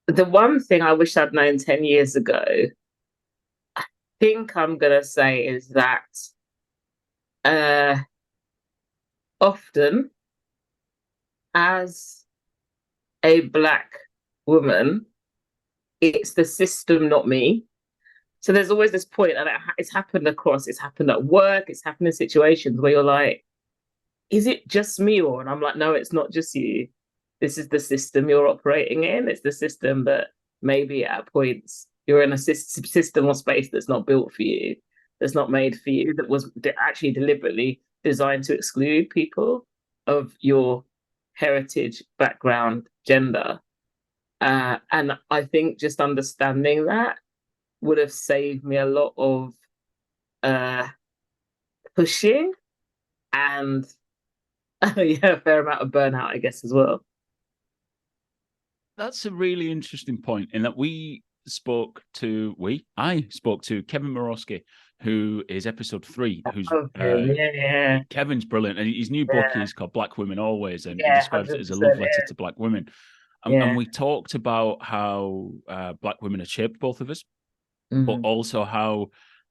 The one thing I wish I'd known 10 years ago, I think I'm going to say is that uh, often as a Black woman, it's the system, not me. So there's always this point, and it's happened at work, it's happened in situations where you're like, is it just me? Or, and I'm like, no, it's not just you. This is the system you're operating in. It's the system that maybe at points you're in a system or space that's not built for you, that's not made for you, that was actually deliberately designed to exclude people of your heritage, background, gender. And I think just understanding that would have saved me a lot of uh, pushing and yeah, a fair amount of burnout, I guess, as well. That's a really interesting point in that I spoke to Kevin Morosky, who is episode 3, who's yeah. Kevin's brilliant. And his new book is called Black Women Always, and he Yeah, describes it as a 100%, love letter to Black women. And we talked about how Black women have shaped both of us, but also how,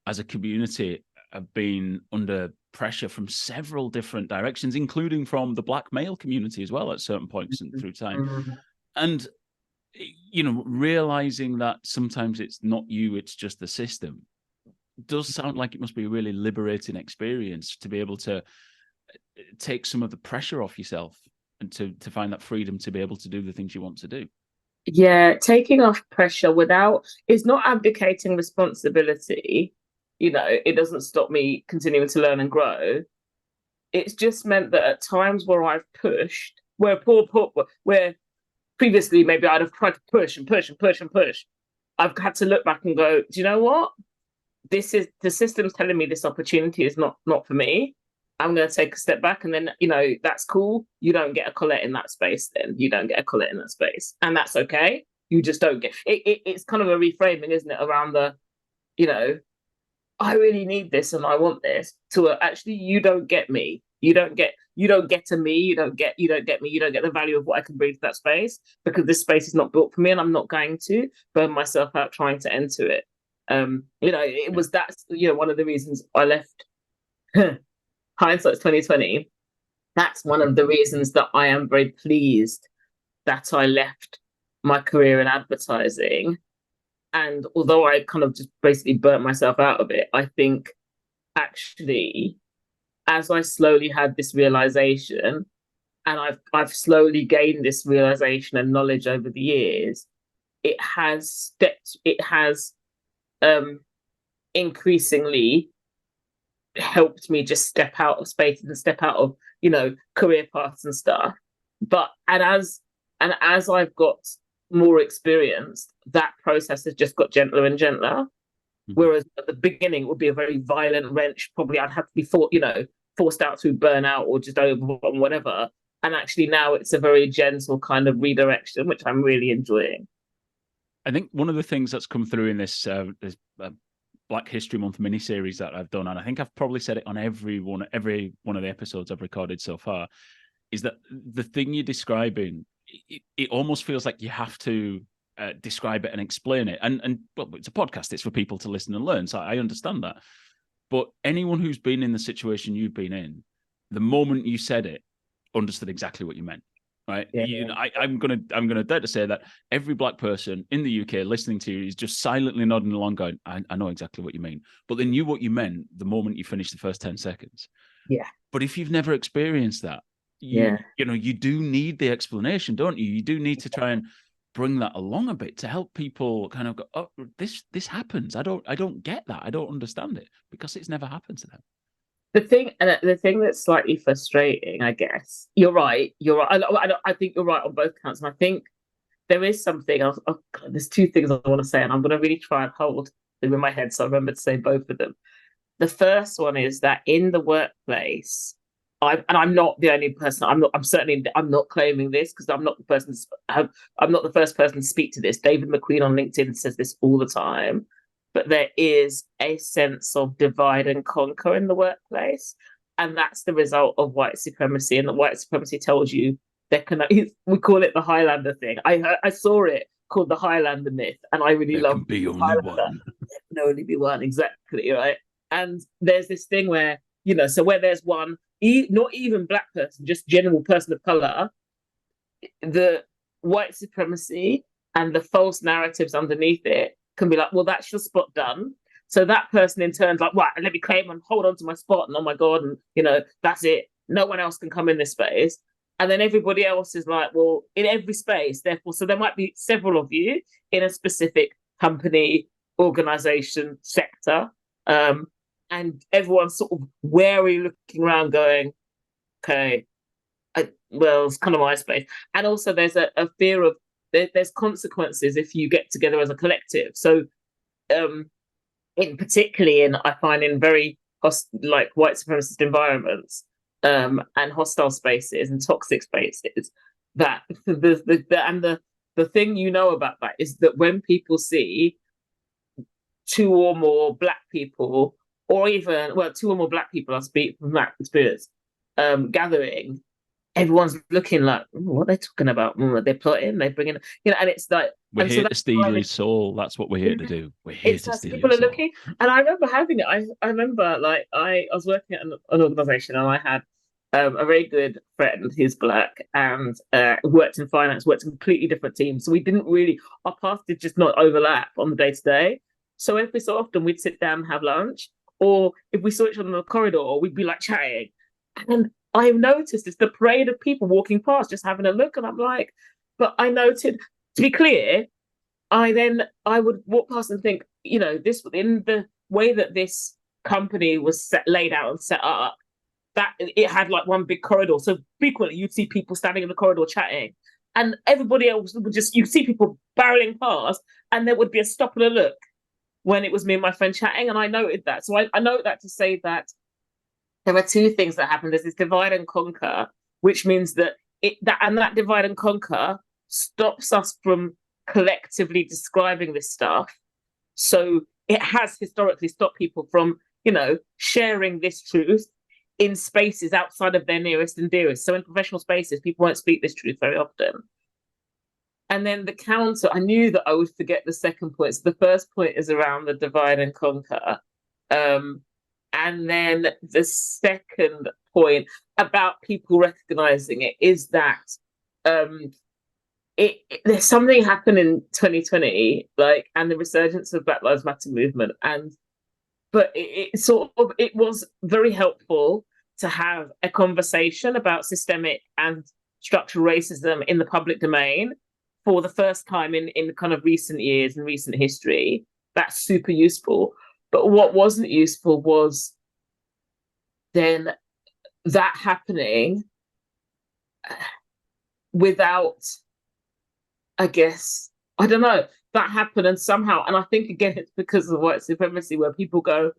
as a community, have been under pressure from several different directions, including from the Black male community as well at certain points and through time. And, realizing that sometimes it's not you, it's just the system, does sound like it must be a really liberating experience to be able to take some of the pressure off yourself and to find that freedom to be able to do the things you want to do. Yeah, taking off pressure without, it's not abdicating responsibility. It doesn't stop me continuing to learn and grow. It's just meant that at times where I've pushed, where previously maybe I'd have tried to push and push and push and push, I've had to look back and go, do you know what? This is the system's telling me this opportunity is not for me. I'm going to take a step back, and then that's cool. You don't get a Collette in that space. Then you don't get a Collette in that space, and that's okay. You just don't get it. It's kind of a reframing, isn't it, around the, I really need this and I want this. To actually, you don't get me. You don't get to me. You don't get me. You don't get the value of what I can bring to that space, because this space is not built for me, and I'm not going to burn myself out trying to enter it. It was that's one of the reasons I left. Hindsight's 2020. That's one of the reasons that I am very pleased that I left my career in advertising. And although I kind of just basically burnt myself out of it, I think actually, as I slowly had this realization, and I've slowly gained this realization and knowledge over the years, it has increasingly helped me just step out of spaces and step out of career paths and stuff. And as I've got more experience, that process has just got gentler and gentler. Whereas at the beginning it would be a very violent wrench. Probably I'd have to be forced out through burnout or just overwhelmed, whatever. And actually now it's a very gentle kind of redirection, which I'm really enjoying. I think one of the things that's come through in this Black History Month mini-series that I've done, and I think I've probably said it on every one of the episodes I've recorded so far, is that the thing you're describing, it almost feels like you have to describe it and explain it. And well, it's a podcast, it's for people to listen and learn, so I understand that. But anyone who's been in the situation you've been in, the moment you said it, understood exactly what you meant. Right. Yeah. I'm gonna dare to say that every Black person in the UK listening to you is just silently nodding along, going, I know exactly what you mean. But they knew what you meant the moment you finished the first 10 seconds. Yeah. But if you've never experienced that, you do need the explanation, don't you? You do need to try and bring that along a bit to help people kind of go, oh, this happens. I don't get that. I don't understand it, because it's never happened to them. The thing that's slightly frustrating, I guess, you're right. I think you're right on both counts. And I think there is something else. Oh God, there's two things I want to say, and I'm going to really try and hold them in my head so I remember to say both of them. The first one is that in the workplace, I'm not the only person. I'm not claiming this, because I'm not the person. I'm not the first person to speak to this. David McQueen on LinkedIn says this all the time. But there is a sense of divide and conquer in the workplace. And that's the result of white supremacy. And the white supremacy tells you we call it the Highlander thing. I saw it called the Highlander myth, and I really There love can be only Highlander. one. There can only be one, exactly, right? And there's this thing where, you know, so where there's one, not even black person, just general person of color, the white supremacy and the false narratives underneath it can be like, well, that's your spot done. So that person in turn's like, right, let me claim and hold on to my spot, and oh my God, and you know, that's it. No one else can come in this space. And then everybody else is like, well, in every space, therefore, so there might be several of you in a specific company, organization, sector. And everyone's sort of wary looking around going, okay, well, it's kind of my space. And also there's a fear of, there's consequences if you get together as a collective. So I find in very like white supremacist environments, and hostile spaces and toxic spaces, that the thing you know about that is that when people see two or more black people, or even, well, two or more black people, I speak from that experience, gathering, everyone's looking like, what are they talking about? They're plotting, they're bringing, you know, and it's like, we're here so to steal his soul. That's what we're here to do. We're here to steal people his are soul. looking, and I remember having it. I remember, like, I was working at an organization, and I had a very good friend who's black and worked in finance, worked in completely different teams. So we didn't really, our paths did just not overlap on the day to day. So every so often we'd sit down and have lunch, or if we saw each other in the corridor, we'd be like chatting. And I noticed it's the parade of people walking past, just having a look, and I'm like, but I noted, to be clear, I would walk past and think, you know, this, in the way that this company was laid out and set up, that it had like one big corridor. So frequently you'd see people standing in the corridor chatting, and everybody else would just, you'd see people barreling past, and there would be a stop and a look when it was me and my friend chatting. And I noted that. So I note that to say that there are two things that happen. There's this divide and conquer, which means that that divide and conquer stops us from collectively describing this stuff. So it has historically stopped people from, you know, sharing this truth in spaces outside of their nearest and dearest. So in professional spaces, people won't speak this truth very often. And then the counter, I knew that I would forget the second point. So the first point is around the divide and conquer. And then the second point about people recognizing it is that there's something happened in 2020, like, and the resurgence of Black Lives Matter movement. But it was very helpful to have a conversation about systemic and structural racism in the public domain for the first time in kind of recent years and recent history. That's super useful. But what wasn't useful was then that happening without, I guess, I don't know, that happened, and somehow, and I think again it's because of white supremacy, where people go,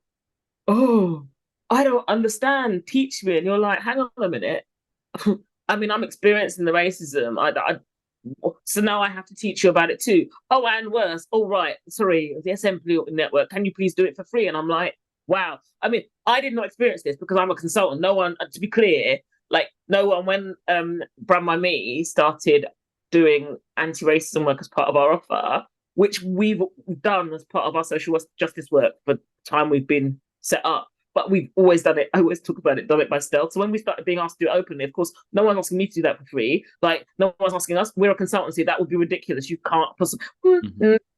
oh, I don't understand, teach me. And you're like, hang on a minute. I mean, I'm experiencing the racism. So now I have to teach you about it too. Oh, and worse. Oh, right. Sorry, the Assembly Network. Can you please do it for free? And I'm like, wow. I mean, I did not experience this because I'm a consultant. No one, to be clear, like no one, when Brand My Me started doing anti-racism work as part of our offer, which we've done as part of our social justice work for the time we've been set up. But we've always done it. I always talk about it, done it by stealth. So when we started being asked to do it openly, of course, no one's asking me to do that for free. Like, no one's asking us. We're a consultancy. That would be ridiculous. You can't possibly.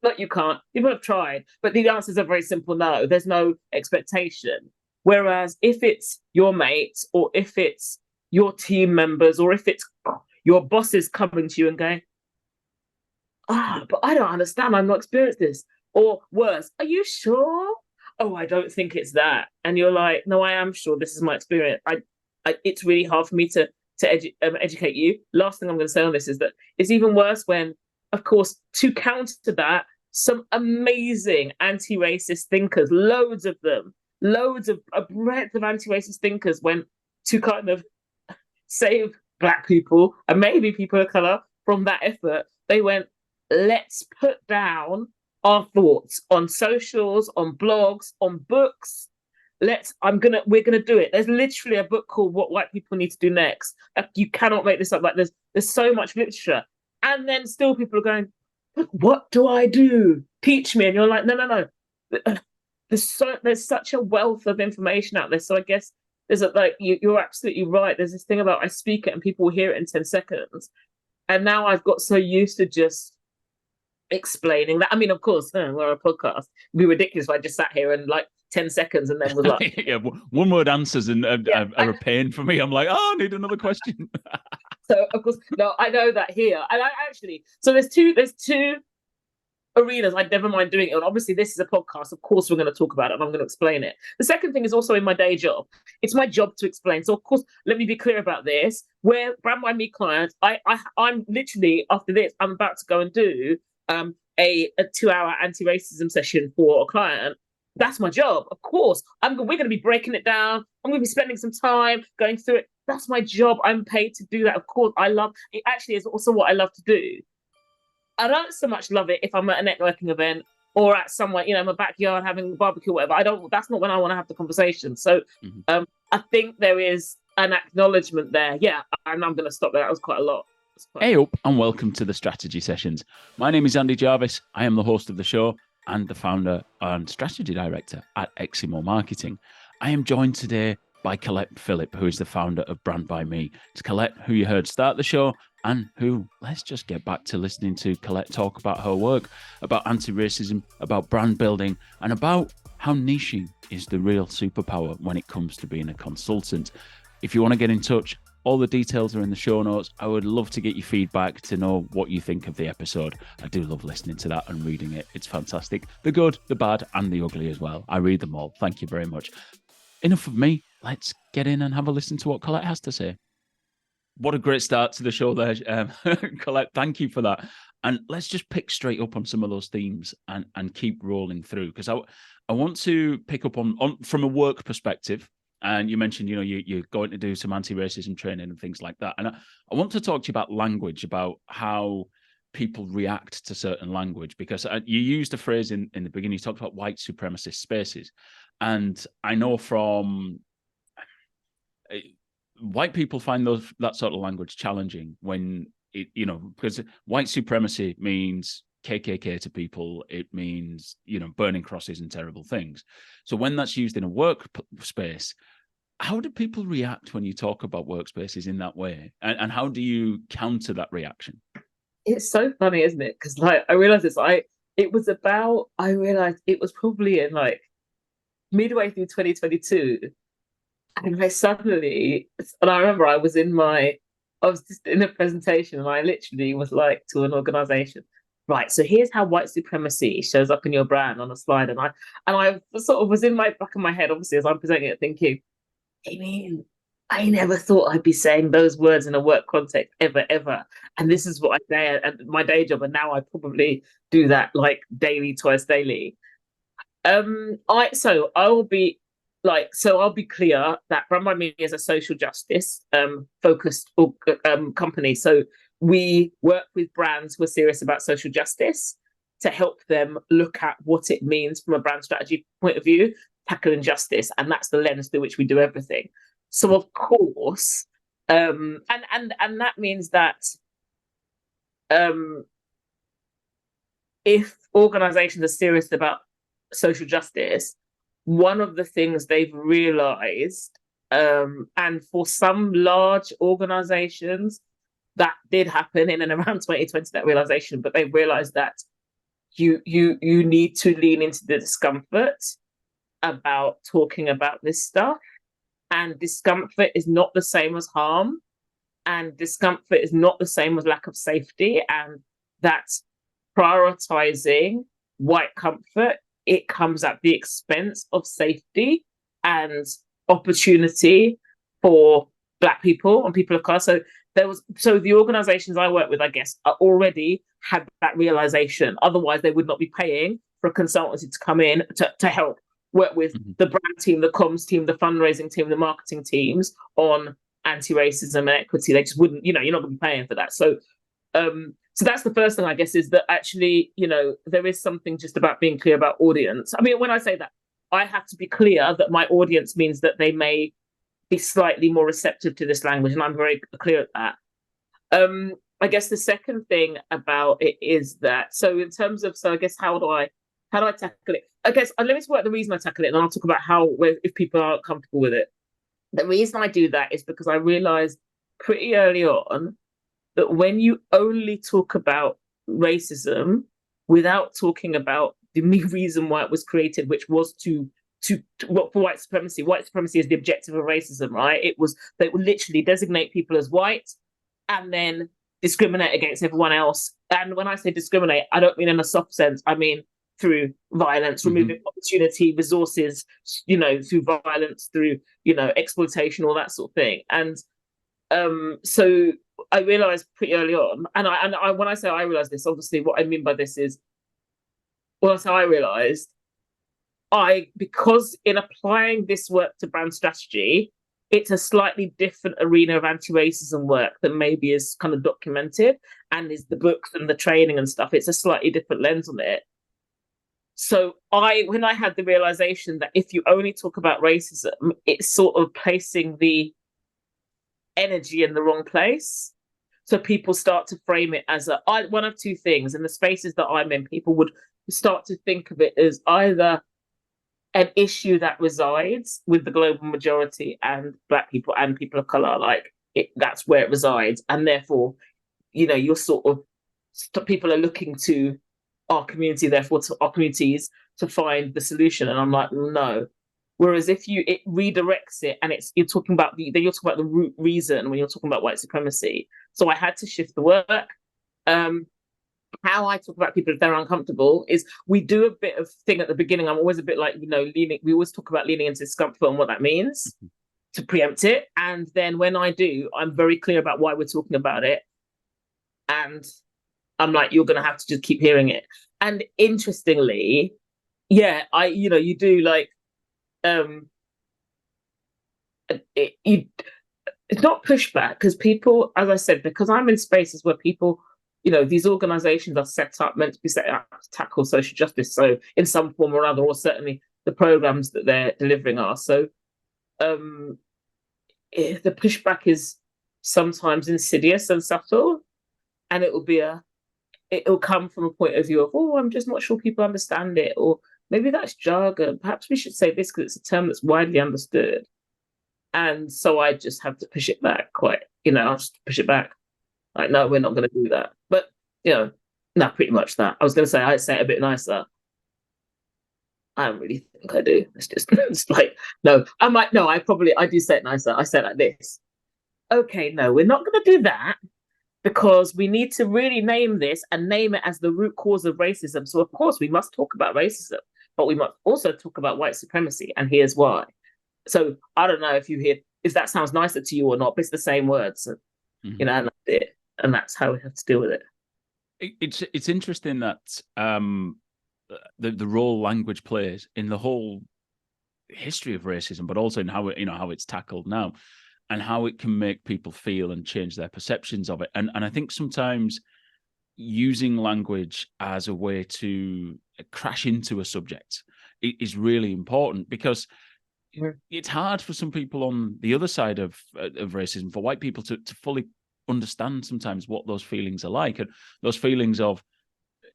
Not you can't. People have tried. But the answers are very simple no. There's no expectation. Whereas if it's your mates, or if it's your team members, or if it's your bosses coming to you and going, but I don't understand. I've not experienced this. Or worse, are you sure? Oh, I don't think it's that. And you're like, no, I am sure. This is my experience. It's really hard for me to educate you. Last thing I'm going to say on this is that it's even worse when, of course, to counter that, some amazing anti-racist thinkers, loads of them, a breadth of anti-racist thinkers went to kind of save Black people and maybe people of color from that effort. They went, let's put down our thoughts on socials, on blogs, on books. We're gonna do it. There's literally a book called What White People Need to Do Next. You cannot make this up. Like there's so much literature, and then still people are going, what do I do? Teach me. And you're like, no. There's such a wealth of information out there. So I guess you're absolutely right. There's this thing about I speak it and people will hear it in 10 seconds. And now I've got so used to just explaining that. I mean, of course, we're a podcast. It'd be ridiculous if I just sat here and 10 seconds and then was like, yeah, one word answers and are a pain for me. I'm like, I need another question. So of course, no, I know that here, and I actually. So there's two arenas I'd never mind doing it. And obviously, this is a podcast. Of course, we're going to talk about it and I'm going to explain it. The second thing is also in my day job. It's my job to explain. So, of course, let me be clear about this. Where Brand by Me clients, I'm literally, after this, I'm about to go and do a 2-hour anti-racism session for a client. That's my job. Of course, we're going to be breaking it down. I'm going to be spending some time going through it. That's my job. I'm paid to do that. Of course, I love it. Actually, is also what I love to do. I don't so much love it if I'm at a networking event or at somewhere, in my backyard having a barbecue, whatever. That's not when I want to have the conversation. So I think there is an acknowledgement there. Yeah, and I'm going to stop there. That was quite a lot. Hey up and welcome to the Strategy Sessions. My name is Andy Jarvis. I am the host of the show and the founder and strategy director at Eximo Marketing. I am joined today by Collette Philip, who is the founder of Brand by Me. It's Collette who you heard start the show and who, let's just get back to listening to Collette talk about her work, about anti-racism, about brand building, and about how niching is the real superpower when it comes to being a consultant. If you want to get in touch, all the details are in the show notes. I would love to get your feedback to know what you think of the episode. I do love listening to that and reading it. It's fantastic. The good, the bad, and the ugly as well. I read them all. Thank you very much. Enough of me. Let's get in and have a listen to what Collette has to say. What a great start to the show there, Collette. Thank you for that. And let's just pick straight up on some of those themes and keep rolling through, because I want to pick up on from a work perspective. And you mentioned, you're going to do some anti-racism training and things like that. And I want to talk to you about language, about how people react to certain language, because you used a phrase in the beginning. You talked about white supremacist spaces. And I know from white people find that sort of language challenging when because white supremacy means KKK to people. It means, burning crosses and terrible things. So when that's used in a workspace, how do people react when you talk about workspaces in that way? And how do you counter that reaction? It's so funny, isn't it? Because I realized this. I realized it was probably in midway through 2022. And I remember I was just in a presentation and I literally was like to an organization, right, so here's how white supremacy shows up in your brand on a slide. And I sort of was in my back of my head, obviously, as I'm presenting it, thinking, I mean, I never thought I'd be saying those words in a work context ever. And this is what I say at my day job. And now I probably do that twice daily. I'll be clear that Brand by Me is a social justice focused company. So we work with brands who are serious about social justice to help them look at what it means from a brand strategy point of view, tackle injustice, and that's the lens through which we do everything. So of course, and that means that if organizations are serious about social justice, one of the things they've realized, and for some large organizations, that did happen in and around 2020, that realization, but they realized that you need to lean into the discomfort about talking about this stuff. And discomfort is not the same as harm. And discomfort is not the same as lack of safety. And that's prioritizing white comfort. It comes at the expense of safety and opportunity for Black people and people of color. So the organizations I work with, I guess, are already had that realization. Otherwise, they would not be paying for a consultancy to come in to help work with the brand team, the comms team, the fundraising team, the marketing teams on anti-racism and equity. They just wouldn't, you're not going to be paying for that. So that's the first thing, I guess, is that actually, there is something just about being clear about audience. I mean, when I say that, I have to be clear that my audience means that they may be slightly more receptive to this language, and I'm very clear at that. I guess the second thing about it is that, so in terms of, so I guess how do I tackle it? I guess let me talk about the reason I tackle it, and then I'll talk about how, if people aren't comfortable with it. The reason I do that is because I realized pretty early on that when you only talk about racism without talking about the reason why it was created, which was to for white supremacy. White supremacy is the objective of racism, right? It was, they would literally designate people as white and then discriminate against everyone else. And when I say discriminate, I don't mean in a soft sense. I mean through violence, removing opportunity, resources, through violence, through, exploitation, all that sort of thing. And so I realized pretty early on, and I when I say I realized this, obviously what I mean by this is, well, so I realized because in applying this work to brand strategy, it's a slightly different arena of anti-racism work that maybe is kind of documented and is the books and the training and stuff. It's a slightly different lens on it. So when I had the realization that if you only talk about racism, it's sort of placing the energy in the wrong place. So people start to frame it as one of two things. In the spaces that I'm in, people would start to think of it as either an issue that resides with the global majority and Black people and people of color, that's where it resides, and therefore, you're sort of, people are looking to our community, therefore to our communities, to find the solution. And I'm like, no. Whereas if it redirects it, and you're talking about the root reason when you're talking about white supremacy. So I had to shift the work. How I talk about people if they're uncomfortable is we do a bit of thing at the beginning. I'm always a bit like, leaning. We always talk about leaning into discomfort and what that means to preempt it. And then when I do, I'm very clear about why we're talking about it. And I'm like, you're going to have to just keep hearing it. And interestingly, yeah, you do like, it's not pushback, because people, as I said, because I'm in spaces where people, these organizations are meant to be set up to tackle social justice, so in some form or other, or certainly the programs that they're delivering are. So the pushback is sometimes insidious and subtle, and it'll come from a point of view of, oh, I'm just not sure people understand it, or maybe that's jargon. Perhaps we should say this because it's a term that's widely understood. And so I just have to push it back I'll just push it back. Like, no, we're not going to do that. But, no, pretty much that. I was going to say, I say it a bit nicer. I don't really think I do. It's like, no, I'm like, no, I do say it nicer. I say it like this. Okay, no, we're not going to do that, because we need to really name this and name it as the root cause of racism. So, of course, we must talk about racism, but we must also talk about white supremacy, and here's why. So I don't know if that sounds nicer to you or not, but it's the same words, and that's it. And that's how we have to deal with it. It's interesting that the role language plays in the whole history of racism, but also in how it's tackled now, and how it can make people feel and change their perceptions of it. And I think sometimes using language as a way to crash into a subject is really important, because it's hard for some people on the other side of racism, for white people to fully understand sometimes what those feelings are like, and those feelings of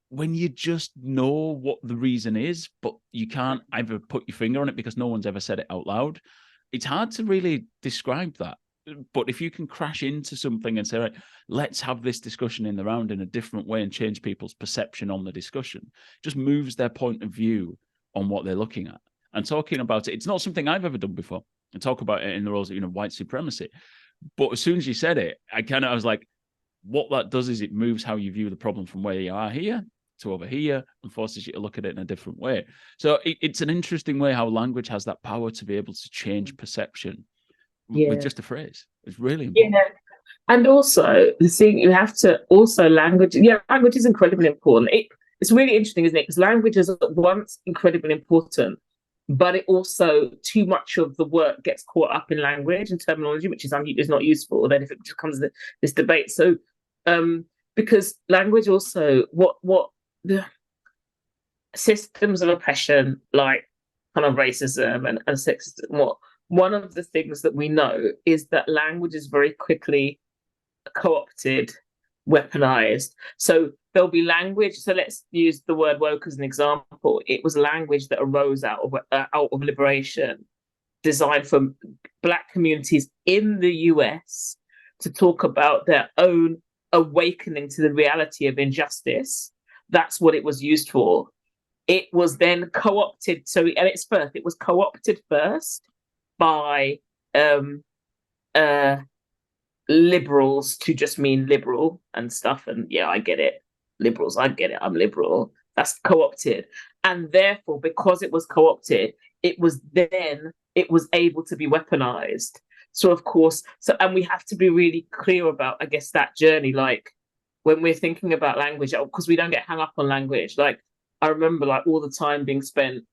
when you just know what the reason is, but you can't either put your finger on it because no one's ever said it out loud. It's hard to really describe that. But if you can crash into something and say, right, let's have this discussion in the round in a different way and change people's perception on the discussion, just moves their point of view on what they're looking at. And talking about it, it's not something I've ever done before. I talk about it in the roles of, white supremacy. But as soon as you said it, I was like, what that does is it moves how you view the problem from where you are here to over here, and forces you to look at it in a different way. So it's an interesting way how language has that power to be able to change perception with just a phrase. It's really important. Yeah. And also the thing you have to language is incredibly important. It's really interesting, isn't it? Because language is at once incredibly important, but it also, too much of the work gets caught up in language and terminology, which is not useful. Then if it just comes to this debate, so because language also, what the systems of oppression, like kind of racism and sexism, one of the things that we know is that language is very quickly co-opted, weaponized. So there'll be language. So let's use the word woke as an example. It was language that arose out of liberation, designed for Black communities in the US to talk about their own awakening to the reality of injustice. That's what it was used for. It was then co-opted. So at its first, it was co-opted first by liberals to just mean liberal and stuff. And yeah, I get it. Liberals, I get it. I'm liberal. That's co-opted. And therefore, because it was co-opted, it was able to be weaponized. So of course, and we have to be really clear about, I guess, that journey. Like when we're thinking about language, because we don't get hung up on language. Like I remember like all the time being spent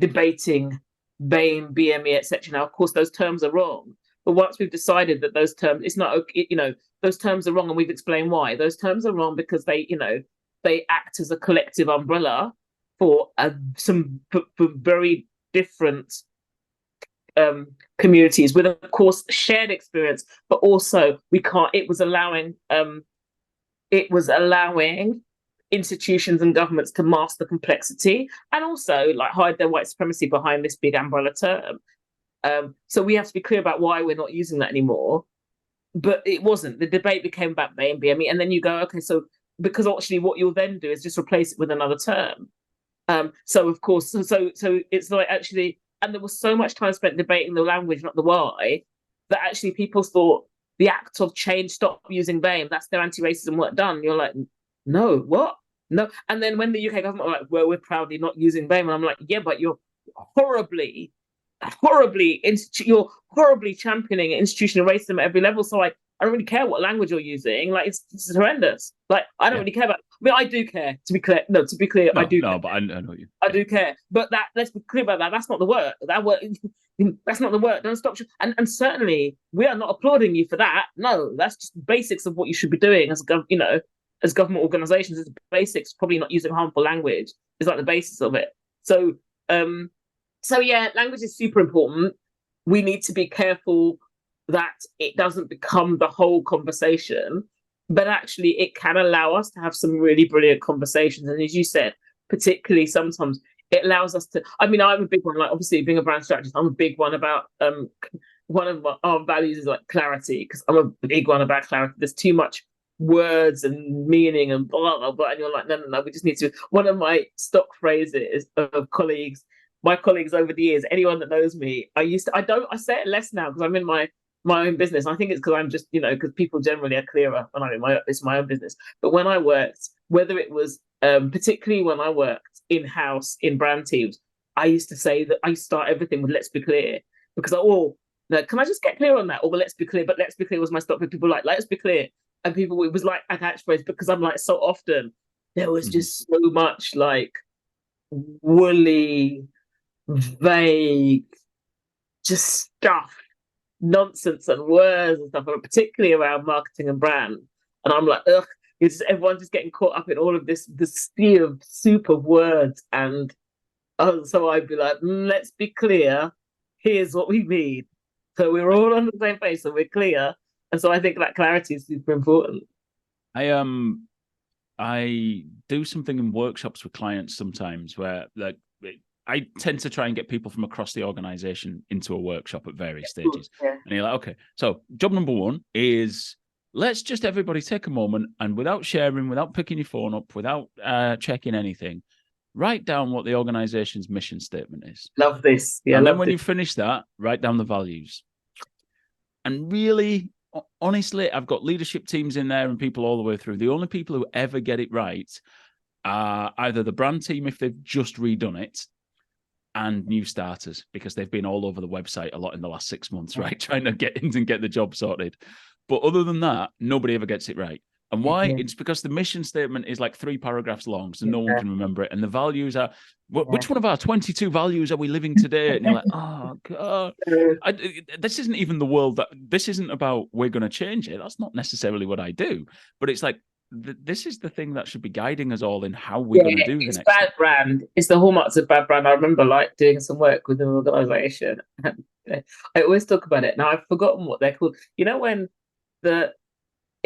debating BAME, BME, etc. Now, of course, those terms are wrong. But once we've decided that those terms, it's not, those terms are wrong, and we've explained why. Those terms are wrong because they act as a collective umbrella for some very different communities with, of course, shared experience, but also it was allowing institutions and governments to mask the complexity and also like hide their white supremacy behind this big umbrella term. So we have to be clear about why we're not using that anymore. But it wasn't. The debate became about Bay and BME, and then you go, okay, so because actually what you'll then do is just replace it with another term. So of course, so it's like actually, and there was so much time spent debating the language, not the why, that actually people thought the act of change, stop using BAME, that's their anti-racism work done. You're like, no, what? No. And then when the UK government were like, well, we're proudly not using BAME, and I'm like, yeah, but you're horribly championing institutional racism at every level. So like, I don't really care what language you're using. Like, it's horrendous. Like, I don't really care about. I mean, I do care. To be clear, I do. No, care. but I know you. I do care. But let's be clear about that. That's not the work. That's not the work. Don't stop. And certainly, we are not applauding you for that. No, that's just basics of what you should be doing as as government organisations. It's basics. Probably not using harmful language is like the basis of it. So yeah, language is super important. We need to be careful that it doesn't become the whole conversation, but actually it can allow us to have some really brilliant conversations. And as you said, particularly sometimes it allows us to, I mean, I'm a big one, like obviously being a brand strategist, I'm a big one about, one of our values is like clarity, because I'm a big one about clarity. There's too much words and meaning and blah, blah, blah. And you're like, no, we just need to, one of my stock phrases of my colleagues over the years, anyone that knows me, I say it less now because I'm in my own business. I think it's because I'm just, because people generally are clearer when I'm in my own business. But when I worked, whether it was, particularly when I worked in-house in brand teams, I used to say that I start everything with "let's be clear," because can I just get clear on that? Or let's be clear, but let's be clear was my stop. People like, let's be clear. And people, it was like a catchphrase because I'm like, so often there was just so much like woolly, vague, just stuff, nonsense and words and stuff, particularly around marketing and brand. And I'm like, ugh, everyone's just getting caught up in all of this sea of soup of words. And so I'd be like, let's be clear. Here's what we mean. So we're all on the same page, so we're clear. And so I think that clarity is super important. I do something in workshops with clients sometimes where like I tend to try and get people from across the organization into a workshop at various stages. Yeah. And you're like, okay, so job number one is let's just everybody take a moment and without sharing, without picking your phone up, without checking anything, write down what the organization's mission statement is. Love this. Yeah. And then when you finish that, write down the values. And really, honestly, I've got leadership teams in there and people all the way through. The only people who ever get it right are either the brand team if they've just redone it, and new starters because they've been all over the website a lot in the last 6 months, right? Trying to get in and get the job sorted. But other than that, nobody ever gets it right. And why? It's because the mission statement is like 3 paragraphs long, so no one can remember it. And the values are, which one of our 22 values are we living today? And you're like, oh, God. This isn't even the world this isn't about we're going to change it. That's not necessarily what I do. But it's like, this is the thing that should be guiding us all in how we're going to do the next bad thing. Brand. It's the hallmarks of bad brand. I remember like doing some work with an organization. I always talk about it. Now I've forgotten what they're called. When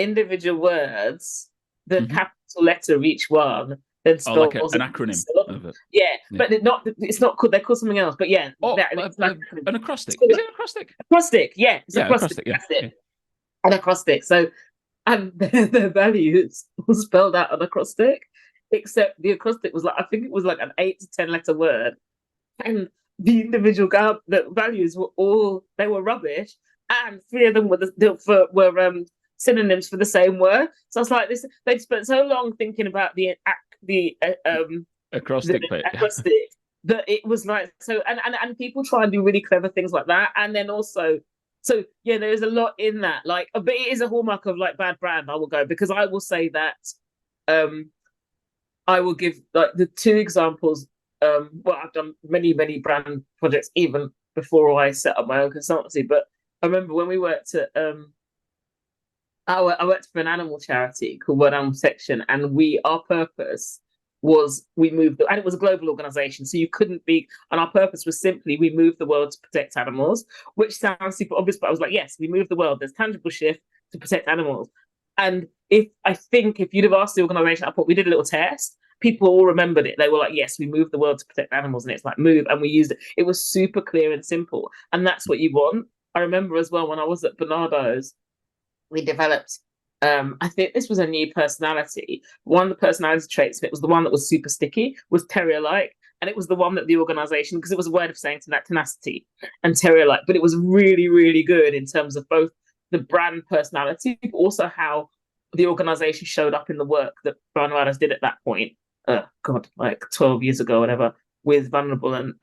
individual words, the capital letter of each one, then like spells an acronym of it. Yeah, but it's not called. They're called something else. But yeah, it's like an acrostic. Is it an acrostic? Acrostic, yeah, it's acrostic. That's it. An acrostic. So, and their values were spelled out on acrostic, except the acrostic was I think it was like an 8 to 10 letter word, and the individual the values were rubbish, and 3 of them were synonyms for the same word. So I was like, this. They'd spent so long thinking about the acrostic bit, that it was like so. And people try and do really clever things like that, and then also. So yeah, there is a lot in that. But it is a hallmark of bad brand. I will go because I will say that. I will give the 2 examples. I've done many brand projects even before I set up my own consultancy. But I remember when we worked at I worked for an animal charity called World Animal Protection, and our purpose was and it was a global organization, so you couldn't be, and our purpose was simply we move the world to protect animals, which sounds super obvious, but I was like, yes, we move the world, there's tangible shift to protect animals. And if you'd have asked the organization, we did a little test, people all remembered it. They were like, yes, we move the world to protect animals, and it's like move, and we used it. It was super clear and simple, and that's what you want. I remember as well when I was at Barnardo's, we developed I think this was a new personality. One of the personality traits of it was the one that was super sticky, was terrier-like, and it was the one that the organization, because it was a word of saying tenacity and terrier-like, but it was really, really good in terms of both the brand personality, but also how the organization showed up in the work that Barnardo's did at that point. 12 years ago, whatever, with vulnerable and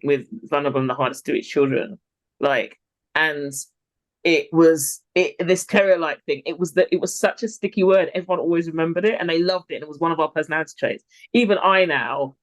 with vulnerable and the hardest to reach children, and it was this terrier-like thing. It was such a sticky word. Everyone always remembered it, and they loved it. And it was one of our personality traits. Even I now,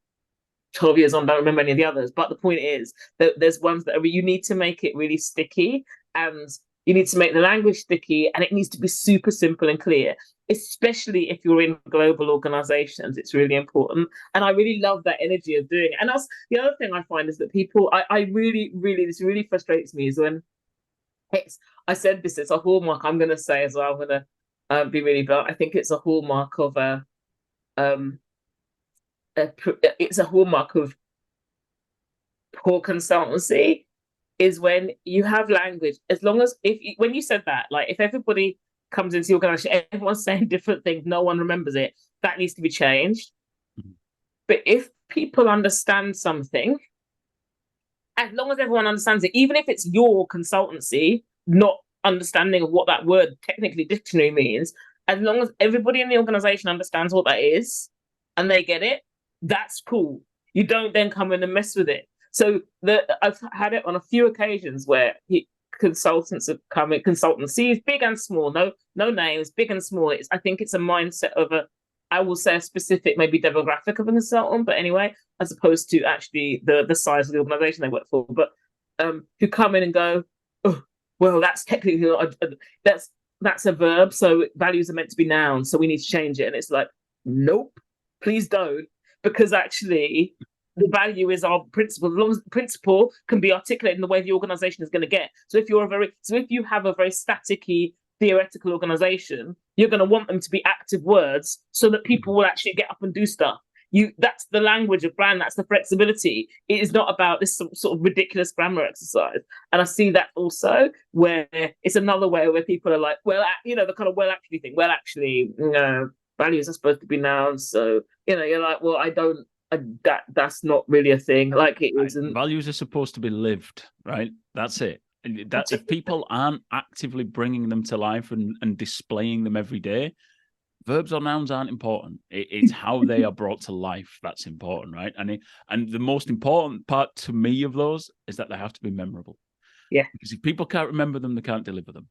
12 years on, don't remember any of the others. But the point is that there's ones that you need to make it really sticky, and you need to make the language sticky, and it needs to be super simple and clear. Especially if you're in global organizations, it's really important. And I really love that energy of doing it. And that's the other thing I find is that people, I really, this really frustrates me is when I said this, it's a hallmark. I'm going to say as well, I'm going to be really blunt. I think it's a hallmark of it's a hallmark of poor consultancy is when you have language. As long as when you said that, if everybody comes into the organization, everyone's saying different things, no one remembers it. That needs to be changed. Mm-hmm. But if people understand something, as long as everyone understands it, even if it's your consultancy not understanding of what that word technically dictionary means, as long as everybody in the organization understands what that is and they get it, that's cool. You don't then come in and mess with it. So I've had it on a few occasions where consultants have come in, consultancies, big and small, no names, big and small. I think it's a mindset of I will say a specific maybe demographic of a consultant, but anyway, as opposed to actually the size of the organization they work for, but who come in and go, oh, well, that's technically that's a verb, so values are meant to be nouns, so we need to change it. And it's like, nope, please don't, because actually the value is our principle. As long as the principle can be articulated in the way the organization is going to get. So if you have a very staticky theoretical organization, you're going to want them to be active words so that people will actually get up and do stuff. That's the language of brand. That's the flexibility. It is not about this sort of ridiculous grammar exercise. And I see that also where it's another way where people are like, well, the kind of well actually thing. Well, actually, values are supposed to be nouns. So, you're like, well, that's not really a thing. Like it isn't. Values are supposed to be lived, right? That's it. That if people aren't actively bringing them to life and displaying them every day, verbs or nouns aren't important. It's how they are brought to life that's important, right? And the most important part to me of those is that they have to be memorable. Yeah. Because if people can't remember them, they can't deliver them.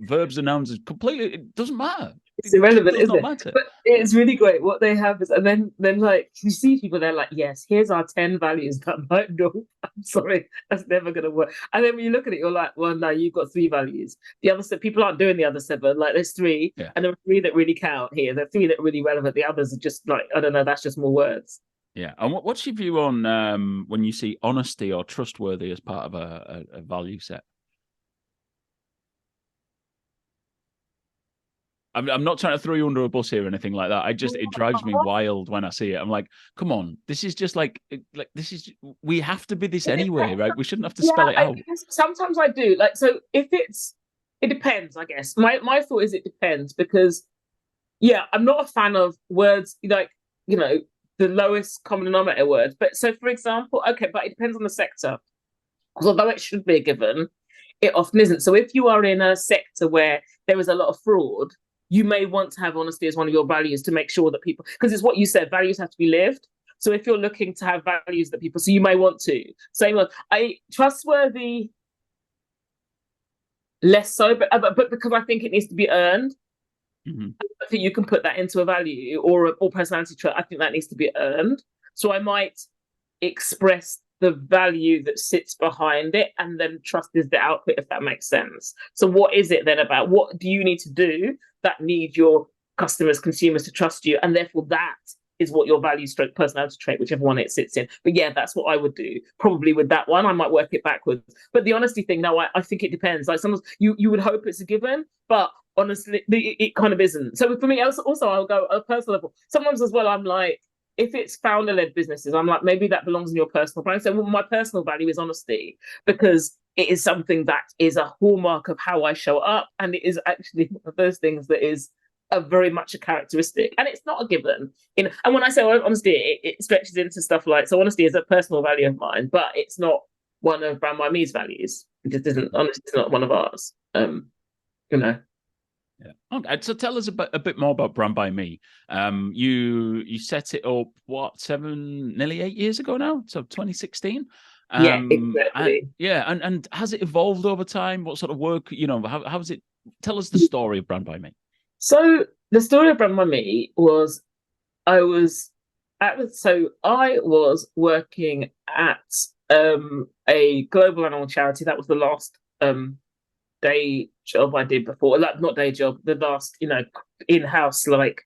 Verbs and nouns is completely, it doesn't matter. It's irrelevant, isn't it? But it's really great. What they have is, and then you see people, they're like, yes, here's our 10 values. But I'm like, no, I'm sorry, that's never going to work. And then when you look at it, you're like, well, no, you've got 3 values. The other 7, people aren't doing the other 7. Like there's 3, and there are 3 that really count here. There are 3 that are really relevant. The others are just like, I don't know, that's just more words. Yeah. And what's your view on when you see honesty or trustworthy as part of a value set? I'm not trying to throw you under a bus here or anything like that. It drives me wild when I see it. I'm like, come on, this is just we have to be this anyway, right? We shouldn't have to spell it out. Sometimes I do. Like, so if it depends, I guess. My thought is it depends because, yeah, I'm not a fan of words like, the lowest common denominator words. But so, for example, okay, but it depends on the sector. Because although it should be a given, it often isn't. So if you are in a sector where there is a lot of fraud, you may want to have honesty as one of your values to make sure that people, because it's what you said, values have to be lived. So if you're looking to have values that people, so you may want to. Same with, trustworthy, less so, but because I think it needs to be earned. Mm-hmm. I think you can put that into a value or personality trait. I think that needs to be earned. So I might express the value that sits behind it, and then trust is the output, if that makes sense. So what is it then about? What do you need to do that need your customers, consumers to trust you? And therefore that is what your value stroke personality trait, whichever one it sits in. But yeah, that's what I would do. Probably with that one, I might work it backwards. But the honesty thing, no, I think it depends. Like sometimes you would hope it's a given, but honestly, it kind of isn't. So for me, also I'll go at a personal level. Sometimes as well, I'm like, if it's founder-led businesses, I'm like, maybe that belongs in your personal brand. So my personal value is honesty, because it is something that is a hallmark of how I show up. And it is actually one of those things that is very much a characteristic. And it's not a given. And when I say honesty, it stretches into stuff like, so honesty is a personal value of mine, but it's not one of Brand by Me's values. It just isn't, honesty is not one of ours. Yeah. Okay. So tell us a bit more about Brand by Me. You set it up nearly 8 years ago now, so 2016. Yeah, exactly. And has it evolved over time? What sort of work? How has it? Tell us the story of Brand by Me. So the story of Brand by Me was, I was working at a global animal charity. That was the last day job I did before, not day job, the last, in-house like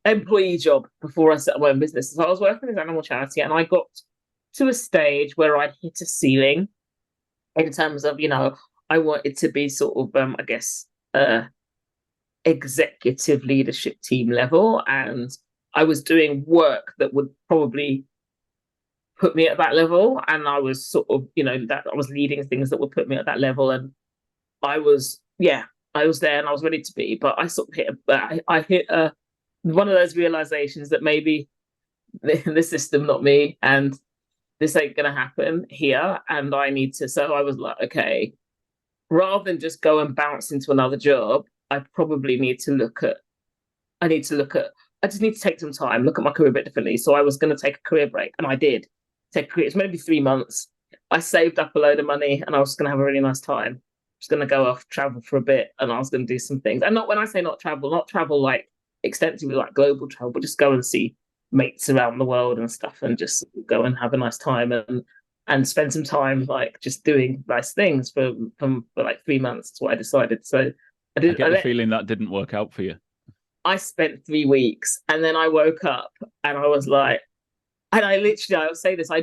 employee job before I set up my own business. So I was working in this animal charity, and I got to a stage where I'd hit a ceiling in terms of, I wanted to be sort of, I guess, executive leadership team level, and I was doing work that would probably put me at that level, and I was sort of, that I was leading things that would put me at that level, and I was there and I was ready to be, but I sort of hit one of those realizations that maybe the system, not me, and this ain't gonna happen here, and I need to. So I was like, okay, rather than just go and bounce into another job, I probably need to look at. I just need to take some time, look at my career a bit differently. So I was going to take a career break, and I did take a career. It's maybe 3 months. I saved up a load of money, and I was going to have a really nice time. Just going to go off, travel for a bit, and I was going to do some things. And not when I say not travel like extensively, like global travel, but just go and see mates around the world and stuff, and just go and have a nice time and spend some time like just doing nice things for like 3 months. That's what I decided. So I get the feeling that didn't work out for you. I spent 3 weeks, and then I woke up and I was like, and I'll say this, I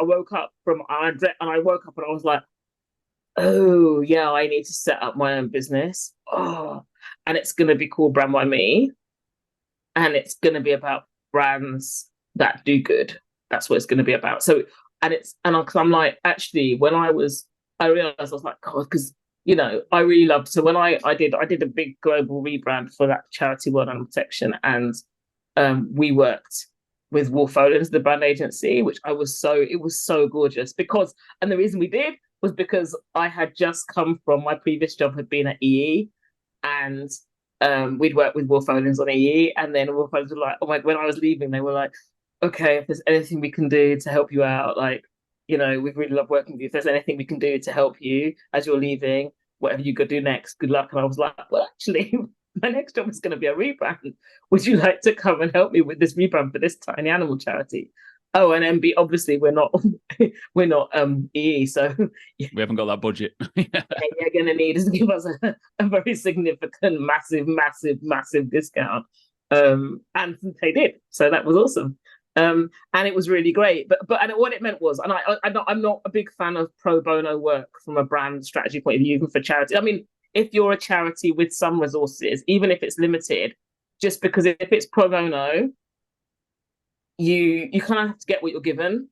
woke up and I was like, oh yeah, I need to set up my own business. Oh, and it's going to be called Brand by Me, and it's going to be about brands that do good. That's what it's going to be about. So, I'm like, actually, when I realized, I was like, God, because I really loved. So when I did a big global rebrand for that charity, World Animal Protection, and we worked with Wolf Olins, the brand agency, which it was so gorgeous because, and the reason we did was because I had just come from, my previous job had been at EE, and we'd worked with Wolf Olins on EE, and then Wolf Olins were like, oh my, when I was leaving, they were like, okay, if there's anything we can do to help you out, like, we really love working with you. If there's anything we can do to help you as you're leaving, whatever you could do next, good luck. And I was like, well, actually, my next job is going to be a rebrand. Would you like to come and help me with this rebrand for this tiny animal charity? Oh, and MB, obviously we're not EE, so we haven't got that budget. Yeah, you're going to need to give us a very significant, massive discount. And they did, so that was awesome. And it was really great. But what it meant was, and I'm not a big fan of pro bono work from a brand strategy point of view, even for charity. I mean, if you're a charity with some resources, even if it's limited, just because if it's pro bono, you kind of have to get what you're given.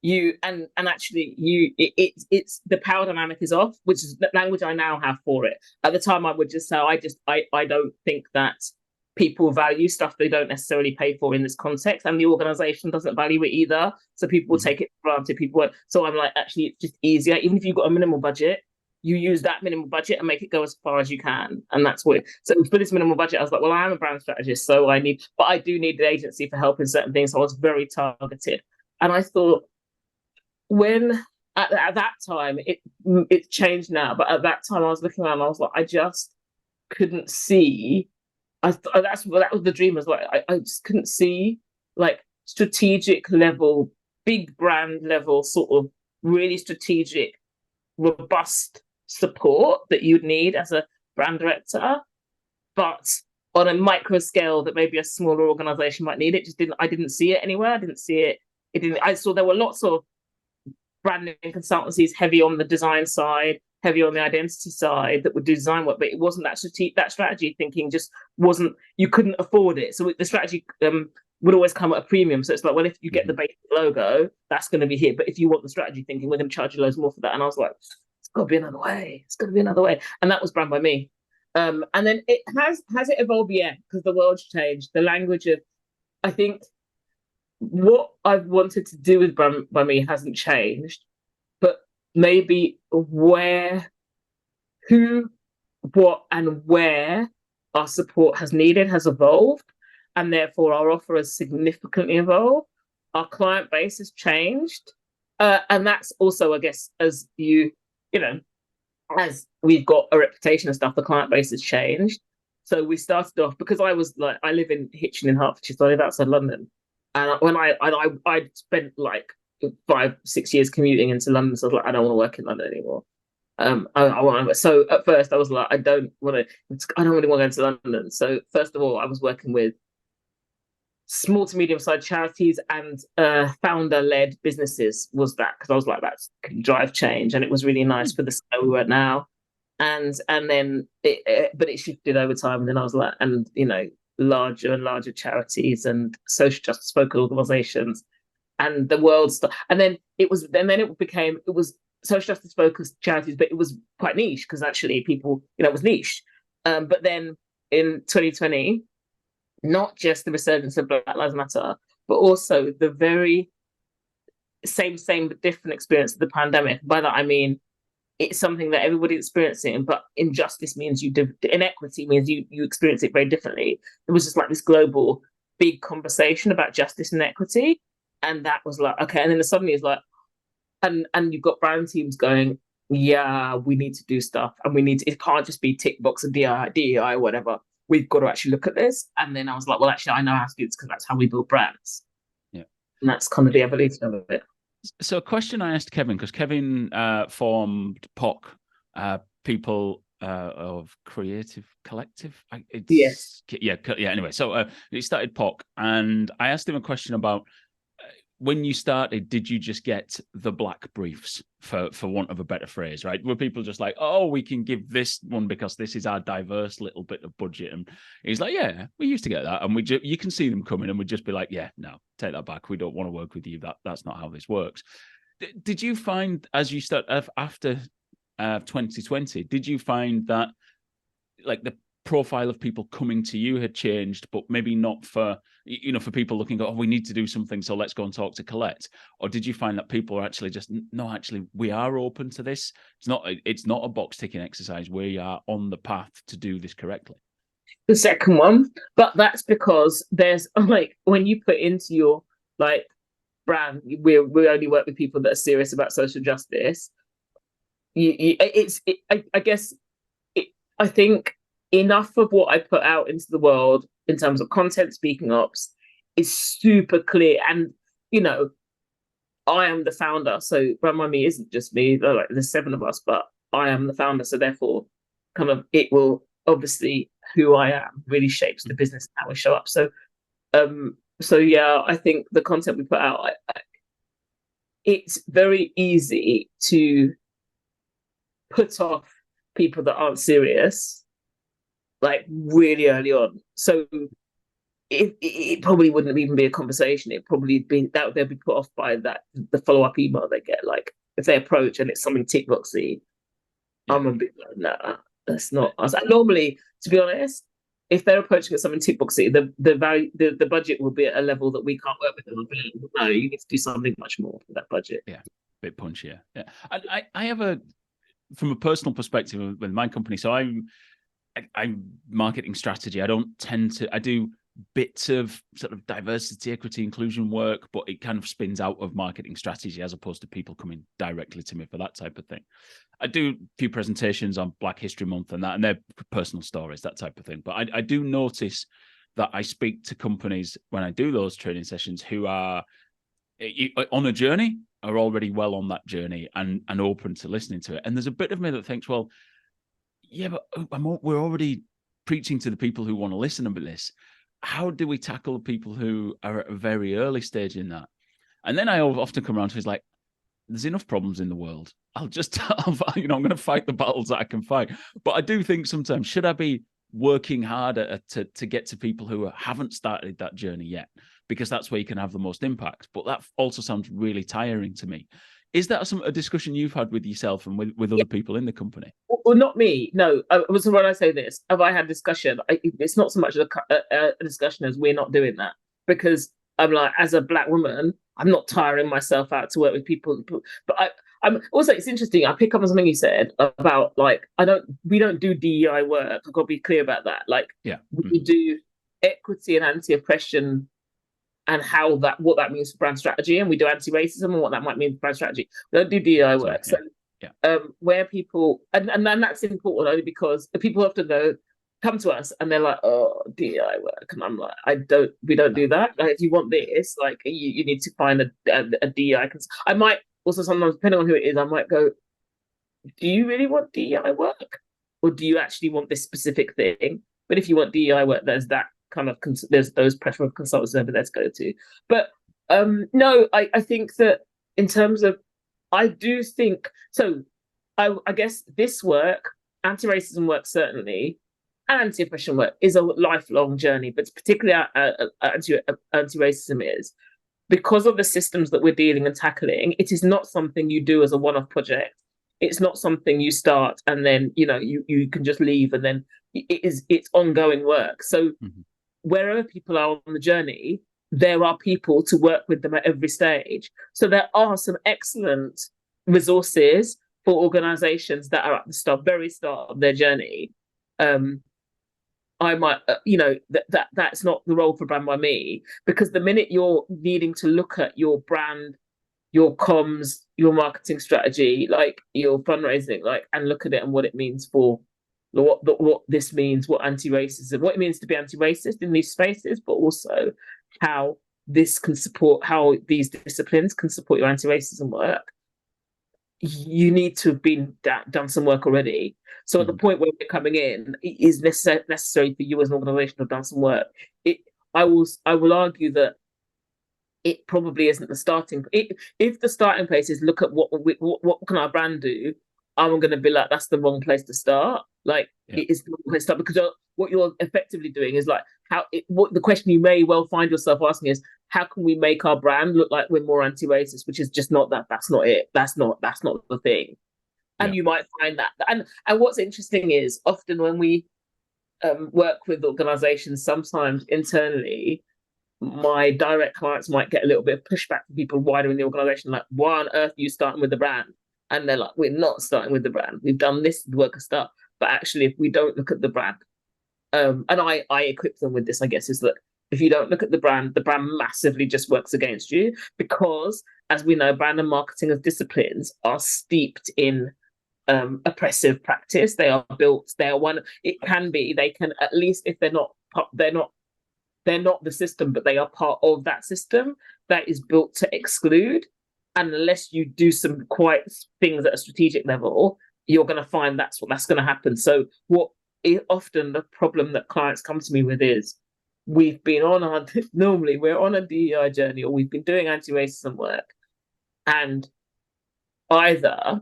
It's the power dynamic is off, which is the language I now have for it. At the time, I would just say I don't think that people value stuff they don't necessarily pay for in this context, and the organization doesn't value it either. So people will take it for granted. So I'm like, actually, it's just easier. Even if you've got a minimal budget, you use that minimal budget and make it go as far as you can. And that's what. So for this minimal budget, I was like, well, I am a brand strategist, so I do need an agency for help in certain things. So I was very targeted, and I thought, when at that time, it's changed now, but at that time I was looking around, I was like, I just couldn't see. That was the dream as well. I just couldn't see like strategic level, big brand level, sort of really strategic, robust support that you'd need as a brand director, but on a micro scale that maybe a smaller organization might need. I didn't see it anywhere. I didn't see it. I saw there were lots of branding consultancies heavy on the design side, heavy on the identity side that would do design work, but it wasn't that strategy thinking just wasn't, you couldn't afford it. So the strategy would always come at a premium. So it's like, well, if you get the basic logo, that's going to be here. But if you want the strategy thinking, we're going to charge you loads more for that. And I was like, it's got to be another way. It's got to be another way. And that was Brand by Me. And then it has it evolved? Yeah, because the world's changed. The language of, I think, what I've wanted to do with Brand by Me hasn't changed, but maybe where, who, what, and where our support has evolved, and therefore our offer has significantly evolved. Our client base has changed, and that's also, I guess, as as we've got a reputation and stuff, the client base has changed. So we started off, because I live in Hitchin in Hertfordshire, so I live outside London. And when I spent like 5-6 years commuting into London, so I was like, I don't want to work in London anymore. So at first I was like, I don't really want to go into London. So first of all, I was working with small to medium-sized charities and founder-led businesses, was that, because I was like, that can drive change, and it was really nice for the scale we were at now. And then but it shifted over time, and then I was like, and larger and larger charities and social justice focused organizations, and the world and then it was social justice focused charities, but it was quite niche, because actually people, it was niche. But then in 2020, not just the resurgence of Black Lives Matter, but also the very same but different experience of the pandemic. By that I mean, it's something that everybody's experiencing, but injustice means inequity means you experience it very differently. It was just like this global big conversation about justice and equity. And that was like, okay. And then suddenly it's like, and you've got brand teams going, yeah, we need to do stuff. And it can't just be tick box and DEI or whatever. We've got to actually look at this. And then I was like, well, actually, I know how to do this, because that's how we build brands. Yeah. And that's kind of the evolution of it. So a question I asked Kevin, because Kevin formed POC, People of Creative Collective. Yes. Yeah. Anyway, so he started POC, and I asked him a question about, when you started, did you just get the black briefs, for want of a better phrase, right? Were people just like, oh, we can give this one because this is our diverse little bit of budget? And he's like, yeah, we used to get that. And you can see them coming, and we'd just be like, yeah, no, take that back. We don't want to work with you. That's not how this works. Did you find, as you start after 2020, did you find that like the profile of people coming to you had changed, but maybe not for people looking, oh, we need to do something, so let's go and talk to Collette? Or did you find that people are actually just, no, actually, we are open to this? It's not a box ticking exercise. We are on the path to do this correctly. The second one, but that's because there's like, when you put into your like brand, we only work with people that are serious about social justice. I think enough of what I put out into the world in terms of content, speaking ops, is super clear. And I am the founder, so Brand by Me isn't just me. Like, there's 7 of us, but I am the founder, so therefore kind of it will, obviously who I am really shapes the business and how we show up. So yeah, I think the content we put out, it's very easy to put off people that aren't serious, like really early on. So it probably wouldn't even be a conversation. It probably be that they'll be put off by that the follow-up email they get. Like if they approach and it's something tick boxy, I'm a bit like, nah, that's not us. And normally, to be honest, if they're approaching at something tick boxy, the value the budget will be at a level that we can't work with them. No, you need to do something much more for that budget. Yeah, bit punchier. Yeah, and I have from a personal perspective with my company. So I'm marketing strategy. I don't tend to. I do bits of sort of diversity, equity, inclusion work, but it kind of spins out of marketing strategy as opposed to people coming directly to me for that type of thing. I do a few presentations on Black History Month and that, and they're personal stories, that type of thing. But I do notice that I speak to companies when I do those training sessions who are on a journey, are already well on that journey and open to listening to it. And there's a bit of me that thinks, well, yeah, but we're already preaching to the people who want to listen about this. How do we tackle the people who are at a very early stage in that? And then I often come around to it's like, there's enough problems in the world. I'm going to fight the battles that I can fight. But I do think sometimes, should I be working harder to get to people who haven't started that journey yet? Because that's where you can have the most impact. But that also sounds really tiring to me. Is that a discussion you've had with yourself and with other people in the company? Well, not me. No. So when I say this, have I had discussion? It's not so much a discussion as we're not doing that, because I'm like, as a Black woman, I'm not tiring myself out to work with people. But I'm also, it's interesting. I pick up on something you said about like, we don't do DEI work. I've got to be clear about that. Like, we do equity and anti-oppression and what that means for brand strategy, and we do anti-racism and what that might mean for brand strategy. We don't do DEI work. Where people and that's important only because people often come to us and they're like, oh, DEI work, and I'm like, we don't do that. Like, if you want this, like you need to find a DEI. I might also sometimes, depending on who it is, I might go, do you really want DEI work, or do you actually want this specific thing? But if you want DEI work, there's that kind of there's those preferred consultants over there to go to. But no, I think that in terms of, I do think so. I guess this work, anti-racism work certainly, and anti-oppression work is a lifelong journey. But particularly anti-racism is, because of the systems that we're dealing and tackling. It is not something you do as a one-off project. It's not something you start and then you can just leave, and then it's ongoing work. So wherever people are on the journey, there are people to work with them at every stage. So there are some excellent resources for organizations that are at the very start of their journey. I might, that's not the role for Brand by Me, because the minute you're needing to look at your brand, your comms, your marketing strategy, like your fundraising, like, and look at it and what it means for what this means, what anti-racism, what it means to be anti-racist in these spaces, but also how this can support, how these disciplines can support your anti-racism work. You need to have done some work already. So at the point where we're coming in, it is necessary for you as an organization to have done some work. I will argue that it probably isn't the starting. If the starting place is look at what can our brand do, I'm going to be like, that's the wrong place to start. Like, it is the wrong place to start, because what you're effectively doing is like, the question you may well find yourself asking is, how can we make our brand look like we're more anti-racist, which is just not that. That's not it. That's not the thing. And you might find that. And what's interesting is often when we work with organizations, sometimes internally, my direct clients might get a little bit of pushback from people wider in the organization, like, why on earth are you starting with the brand? And they're like, we're not starting with the brand. We've done this work of stuff. But actually, if we don't look at the brand, and I equip them with this, I guess, is that if you don't look at the brand massively just works against you, because, as we know, brand and marketing as disciplines are steeped in oppressive practice. They are built. They are one. It can be. They can, at least if they're not the system, but they are part of that system that is built to exclude. And unless you do some quite things at a strategic level, you're going to find that's going to happen. So often the problem that clients come to me with is, we've been normally we're on a DEI journey, or we've been doing anti-racism work, and either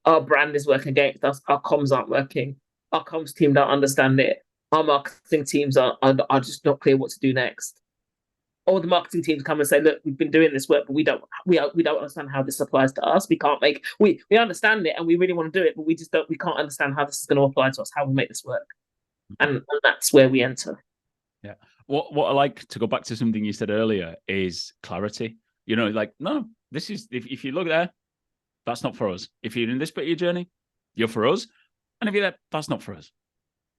our brand is working against us. Our comms aren't working. Our comms team don't understand it. Our marketing teams are just not clear what to do next. Or the marketing teams come and say, look, we've been doing this work, but we don't understand how this applies to us. We understand it and we really want to do it, but we can't understand how this is going to apply to us, how we make this work. And that's where we enter. Yeah. What I like, to go back to something you said earlier, is clarity. Like, no, this is, if you look there, that's not for us. If you're in this bit of your journey, you're for us. And if you're there, that's not for us.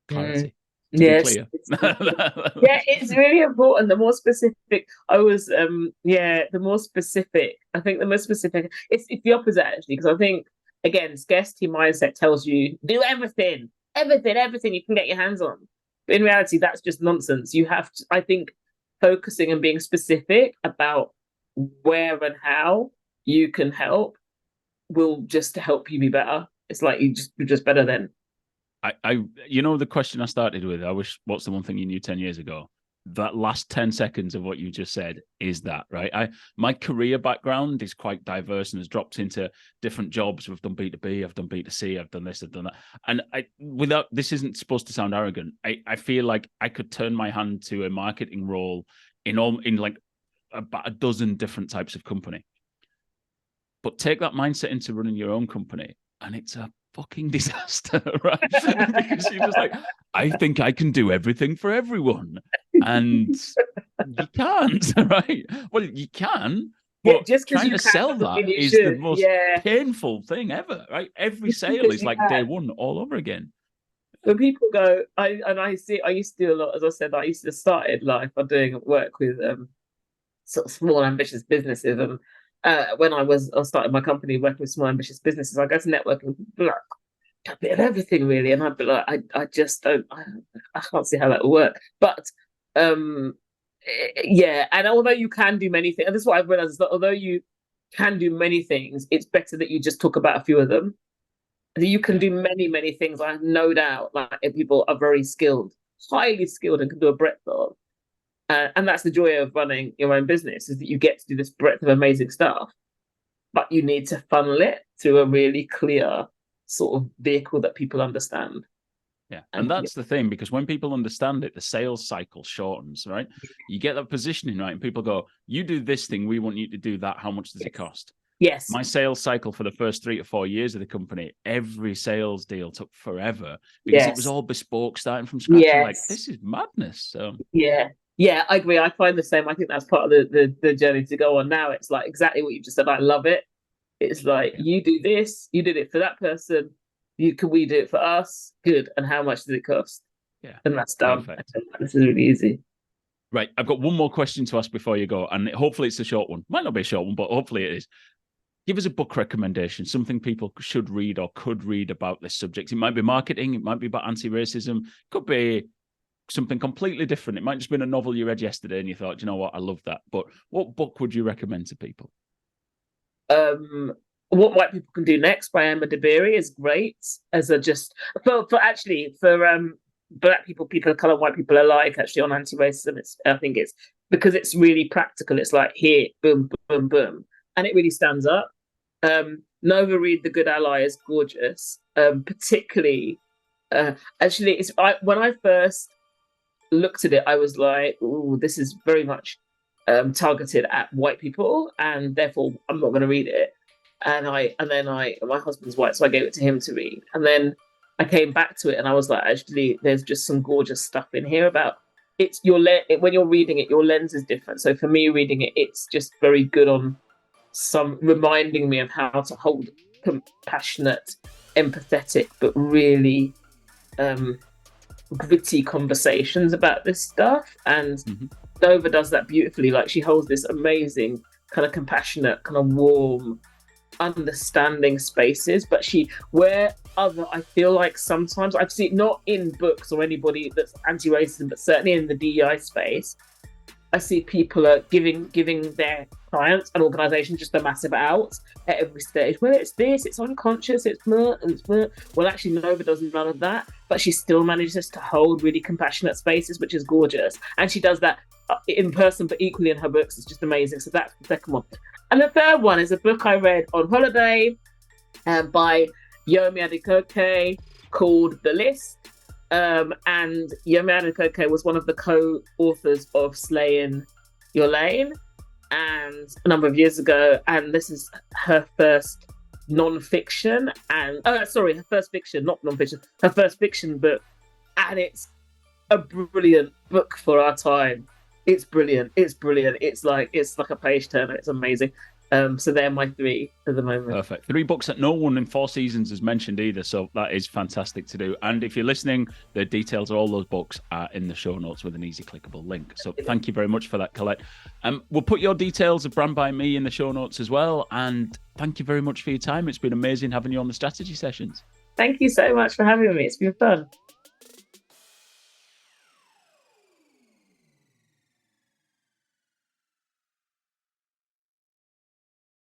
Clarity. Yes. Clear. Yeah, it's really important. The more specific, the more specific. I think the most specific, it's the opposite actually, because I think, again, scarcity mindset tells you do everything you can get your hands on. But in reality, that's just nonsense. You have to, I think, focusing and being specific about where and how you can help will just help you be better. It's like you're just better then. The question I started with, what's the one thing you knew 10 years ago? That last 10 seconds of what you just said is that, right? My career background is quite diverse and has dropped into different jobs. We've done B2B, I've done B2C, I've done this, I've done that. And this isn't supposed to sound arrogant. I feel like I could turn my hand to a marketing role in like about a dozen different types of company. But take that mindset into running your own company, and it's a fucking disaster, right? Because you're just like, I think I can do everything for everyone, and you can't, right? Well, you can, but just trying to sell that is the most painful thing ever, right? Every sale is like day one all over again. When people go, I used to do a lot, as I said, I used to started life by doing work with sort of small ambitious businesses, and when I started my company working with small ambitious businesses, I go to networking, like a bit of everything really, and I'd be like, I just don't, I can't see how that will work. But and although you can do many things, and this is what I've realized, is that although you can do many things, it's better that you just talk about a few of them. You can do many things. I have no doubt, like people are very skilled, highly skilled, and can do a breadth of. And that's the joy of running your own business, is that you get to do this breadth of amazing stuff, but you need to funnel it through a really clear sort of vehicle that people understand. Yeah, and that's the thing, because when people understand it, the sales cycle shortens, right? You get that positioning right, and people go, you do this thing, we want you to do that. How much does it cost? Yes. My sales cycle for the first 3 to 4 years of the company, every sales deal took forever because it was all bespoke, starting from scratch. Yes. Like, this is madness. So yeah, I agree. I find the same. I think that's part of the journey to go on now. It's like exactly what you just said. I love it. It's like, you do this, you did it for that person. Can we do it for us? Good. And how much does it cost? Yeah. And that's done. This is really easy. Right. I've got one more question to ask before you go. And hopefully it's a short one. Might not be a short one, but hopefully it is. Give us a book recommendation, something people should read or could read about this subject. It might be marketing. It might be about anti-racism. It could be something completely different. It might just been a novel you read yesterday and you thought, you know what, I love that. But what book would you recommend to people? What White People Can Do Next by Emma Dabiri is great as a just for Black people, people of color, white people alike, actually, on anti-racism. I think it's because it's really practical. It's like, here, boom, boom, boom, and it really stands up. Nova Reid, The Good Ally, is gorgeous. Particularly, actually, when I first looked at it, I was like, "Ooh, this is very much targeted at white people, and therefore I'm not going to read it." And then my husband's white, so I gave it to him to read. And then I came back to it, and I was like, actually, there's just some gorgeous stuff in here about it's when you're reading it, your lens is different. So for me, reading it, it's just very good on some reminding me of how to hold compassionate, empathetic, but really gritty conversations about this stuff. And Nova does that beautifully. Like, she holds this amazing kind of compassionate, kind of warm, understanding spaces, but I feel like sometimes I've seen, not in books or anybody that's anti-racism, but certainly in the DEI space, I see people are giving their clients and organizations just a massive out at every stage. Well, it's this, it's unconscious, it's more. Well, actually, Nova does none of that, but she still manages to hold really compassionate spaces, which is gorgeous. And she does that in person, but equally in her books. It's just amazing. So that's the second one. And the third one is a book I read on holiday. by Yomi Adekoke called The List. And Yomi Adekoke was one of the co-authors of Slaying Your Lane, and a number of years ago. And this is her first non-fiction, and her first fiction, not non-fiction, her first fiction book, and it's a brilliant book for our time. It's brilliant. It's like a page turner. It's amazing. So they're my 3 at the moment. Perfect. 3 books that no one in 4 seasons has mentioned either. So that is fantastic to do. And if you're listening, the details of all those books are in the show notes with an easy clickable link. So thank you very much for that, Collette. We'll put your details of Brand by Me in the show notes as well. And thank you very much for your time. It's been amazing having you on the strategy sessions. Thank you so much for having me. It's been fun.